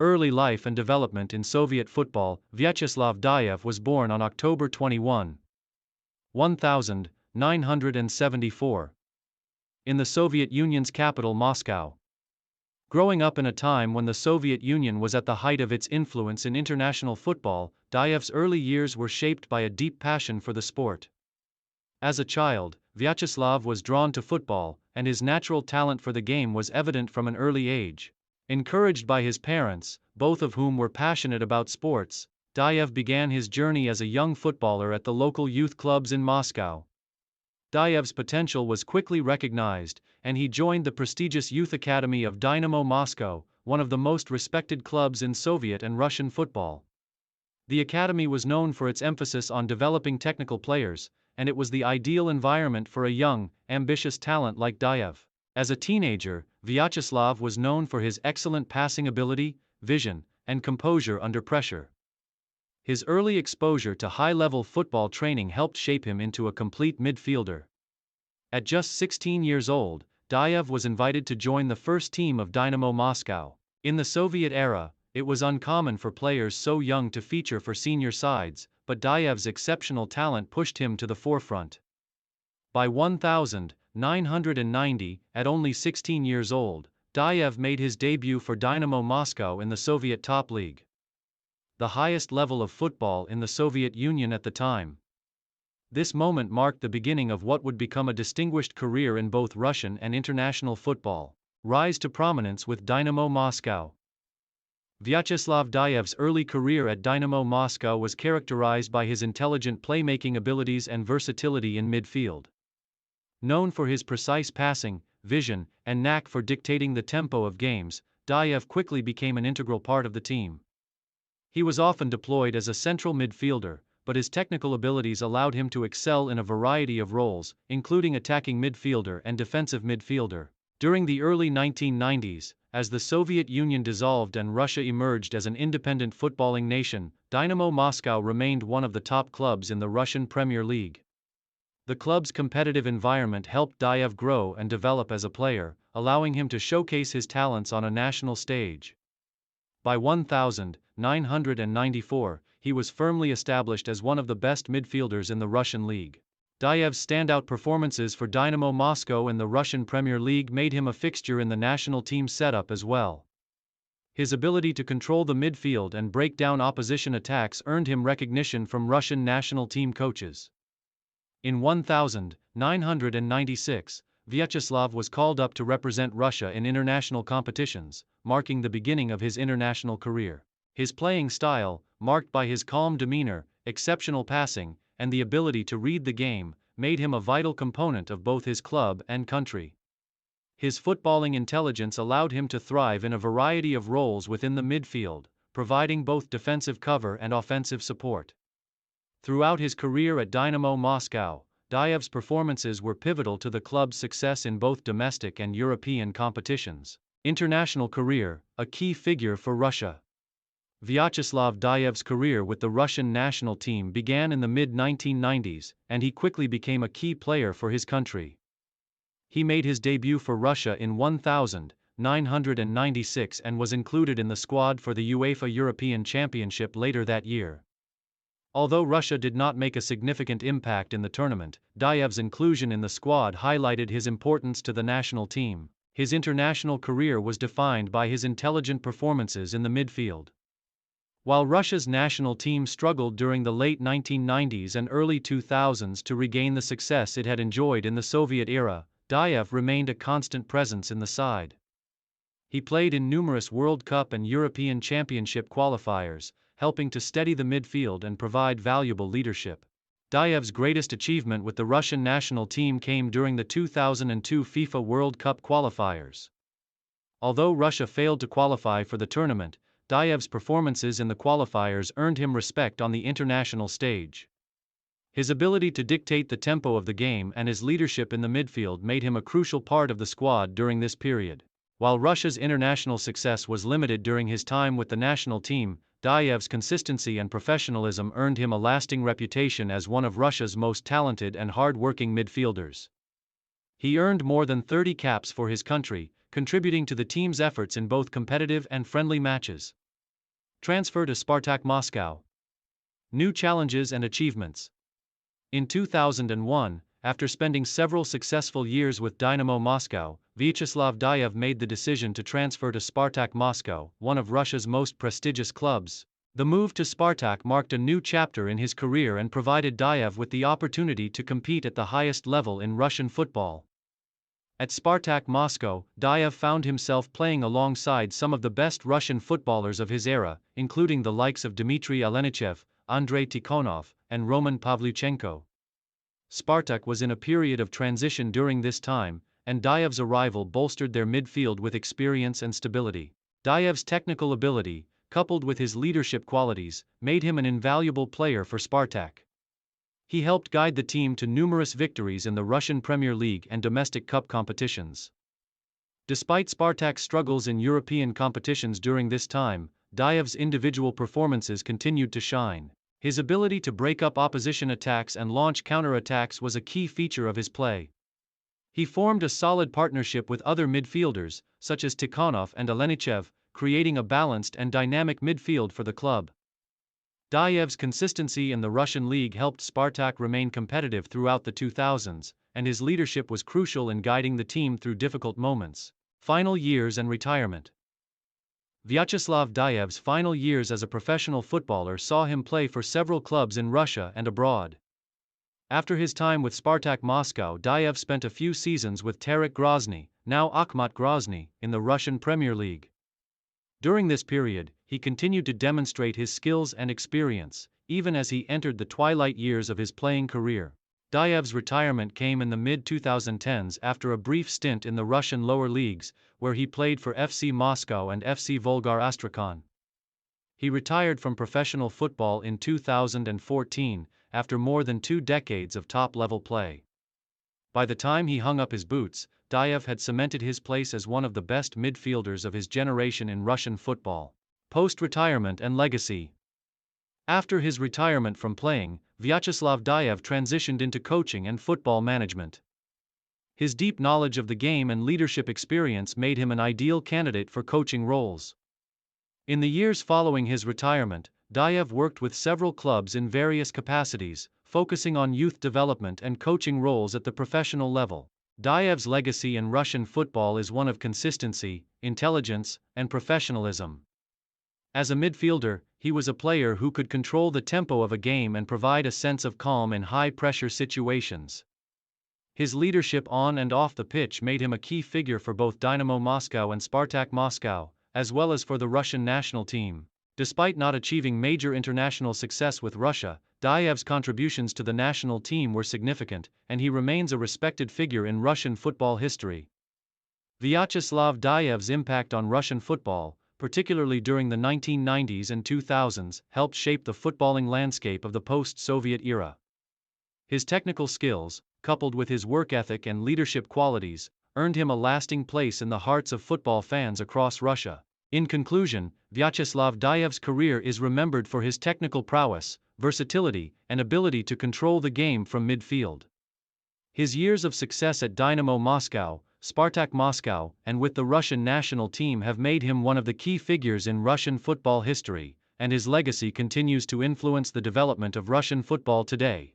Early life and development in Soviet football. Vyacheslav Dyaev was born on October 21, 1974, in the Soviet Union's capital Moscow. Growing up in a time when the Soviet Union was at the height of its influence in international football, Dyev's early years were shaped by a deep passion for the sport. As a child, Vyacheslav was drawn to football, and his natural talent for the game was evident from an early age. Encouraged by his parents, both of whom were passionate about sports, Dyaev began his journey as a young footballer at the local youth clubs in Moscow. Dyev's potential was quickly recognized, and he joined the prestigious youth academy of Dynamo Moscow, one of the most respected clubs in Soviet and Russian football. The academy was known for its emphasis on developing technical players, and it was the ideal environment for a young, ambitious talent like Dyaev. As a teenager, Vyacheslav was known for his excellent passing ability, vision, and composure under pressure. His early exposure to high-level football training helped shape him into a complete midfielder. At just 16 years old, Dyaev was invited to join the first team of Dynamo Moscow. In the Soviet era, it was uncommon for players so young to feature for senior sides, but Dyev's exceptional talent pushed him to the forefront. By 1990, at only 16 years old, Dyaev made his debut for Dynamo Moscow in the Soviet top league, the highest level of football in the Soviet Union at the time. This moment marked the beginning of what would become a distinguished career in both Russian and international football. Rise to prominence with Dynamo Moscow. Vyacheslav Dyev's early career at Dynamo Moscow was characterized by his intelligent playmaking abilities and versatility in midfield. Known for his precise passing, vision, and knack for dictating the tempo of games, Dyaev quickly became an integral part of the team. He was often deployed as a central midfielder, but his technical abilities allowed him to excel in a variety of roles, including attacking midfielder and defensive midfielder. During the early 1990s, as the Soviet Union dissolved and Russia emerged as an independent footballing nation, Dynamo Moscow remained one of the top clubs in the Russian Premier League. The club's competitive environment helped Dyaev grow and develop as a player, allowing him to showcase his talents on a national stage. By 1994, he was firmly established as one of the best midfielders in the Russian league. Dyev's standout performances for Dynamo Moscow in the Russian Premier League made him a fixture in the national team setup as well. His ability to control the midfield and break down opposition attacks earned him recognition from Russian national team coaches. In 1996, Vyacheslav was called up to represent Russia in international competitions, marking the beginning of his international career. His playing style, marked by his calm demeanor, exceptional passing, and the ability to read the game, made him a vital component of both his club and country. His footballing intelligence allowed him to thrive in a variety of roles within the midfield, providing both defensive cover and offensive support. Throughout his career at Dynamo Moscow, Dyev's performances were pivotal to the club's success in both domestic and European competitions. International career, a key figure for Russia. Vyacheslav Dyev's career with the Russian national team began in the mid-1990s, and he quickly became a key player for his country. He made his debut for Russia in 1996 and was included in the squad for the UEFA European Championship later that year. Although Russia did not make a significant impact in the tournament, Dyev's inclusion in the squad highlighted his importance to the national team. His international career was defined by his intelligent performances in the midfield. While Russia's national team struggled during the late 1990s and early 2000s to regain the success it had enjoyed in the Soviet era, Dyaev remained a constant presence in the side. He played in numerous World Cup and European Championship qualifiers, helping to steady the midfield and provide valuable leadership. Dyev's greatest achievement with the Russian national team came during the 2002 FIFA World Cup qualifiers. Although Russia failed to qualify for the tournament, Dyev's performances in the qualifiers earned him respect on the international stage. His ability to dictate the tempo of the game and his leadership in the midfield made him a crucial part of the squad during this period. While Russia's international success was limited during his time with the national team, Dyev's consistency and professionalism earned him a lasting reputation as one of Russia's most talented and hard-working midfielders. He earned more than 30 caps for his country, contributing to the team's efforts in both competitive and friendly matches. Transfer to Spartak Moscow. New challenges and achievements. In 2001, after spending several successful years with Dynamo Moscow, Vyacheslav Dyayev made the decision to transfer to Spartak Moscow, one of Russia's most prestigious clubs. The move to Spartak marked a new chapter in his career and provided Dyayev with the opportunity to compete at the highest level in Russian football. At Spartak Moscow, Dyayev found himself playing alongside some of the best Russian footballers of his era, including the likes of Dmitry Alenichev, Andrei Tikhonov, and Roman Pavlyuchenko. Spartak was in a period of transition during this time, and Dyev's arrival bolstered their midfield with experience and stability. Dyev's technical ability, coupled with his leadership qualities, made him an invaluable player for Spartak. He helped guide the team to numerous victories in the Russian Premier League and domestic cup competitions. Despite Spartak's struggles in European competitions during this time, Dyev's individual performances continued to shine. His ability to break up opposition attacks and launch counter-attacks was a key feature of his play. He formed a solid partnership with other midfielders, such as Tikhonov and Alenichev, creating a balanced and dynamic midfield for the club. Dyev's consistency in the Russian league helped Spartak remain competitive throughout the 2000s, and his leadership was crucial in guiding the team through difficult moments. Final years and retirement. Vyacheslav Dyev's final years as a professional footballer saw him play for several clubs in Russia and abroad. After his time with Spartak Moscow, Dyayev spent a few seasons with Terek Grozny, now Akhmat Grozny, in the Russian Premier League. During this period, he continued to demonstrate his skills and experience, even as he entered the twilight years of his playing career. Dyev's retirement came in the mid-2010s after a brief stint in the Russian lower leagues, where he played for FC Moscow and FC Volgar Astrakhan. He retired from professional football in 2014, after more than 2 decades of top-level play. By the time he hung up his boots, Dyayev had cemented his place as one of the best midfielders of his generation in Russian football. Post-retirement and legacy. After his retirement from playing, Vyacheslav Dyayev transitioned into coaching and football management. His deep knowledge of the game and leadership experience made him an ideal candidate for coaching roles. In the years following his retirement, Dyayev worked with several clubs in various capacities, focusing on youth development and coaching roles at the professional level. Dyev's legacy in Russian football is one of consistency, intelligence, and professionalism. As a midfielder, he was a player who could control the tempo of a game and provide a sense of calm in high-pressure situations. His leadership on and off the pitch made him a key figure for both Dynamo Moscow and Spartak Moscow, as well as for the Russian national team. Despite not achieving major international success with Russia, Dyev's contributions to the national team were significant, and he remains a respected figure in Russian football history. Vyacheslav Dyev's impact on Russian football, particularly during the 1990s and 2000s, helped shape the footballing landscape of the post-Soviet era. His technical skills, coupled with his work ethic and leadership qualities, earned him a lasting place in the hearts of football fans across Russia. In conclusion, Vyacheslav Dyev's career is remembered for his technical prowess, versatility, and ability to control the game from midfield. His years of success at Dynamo Moscow, Spartak Moscow, and with the Russian national team have made him one of the key figures in Russian football history, and his legacy continues to influence the development of Russian football today.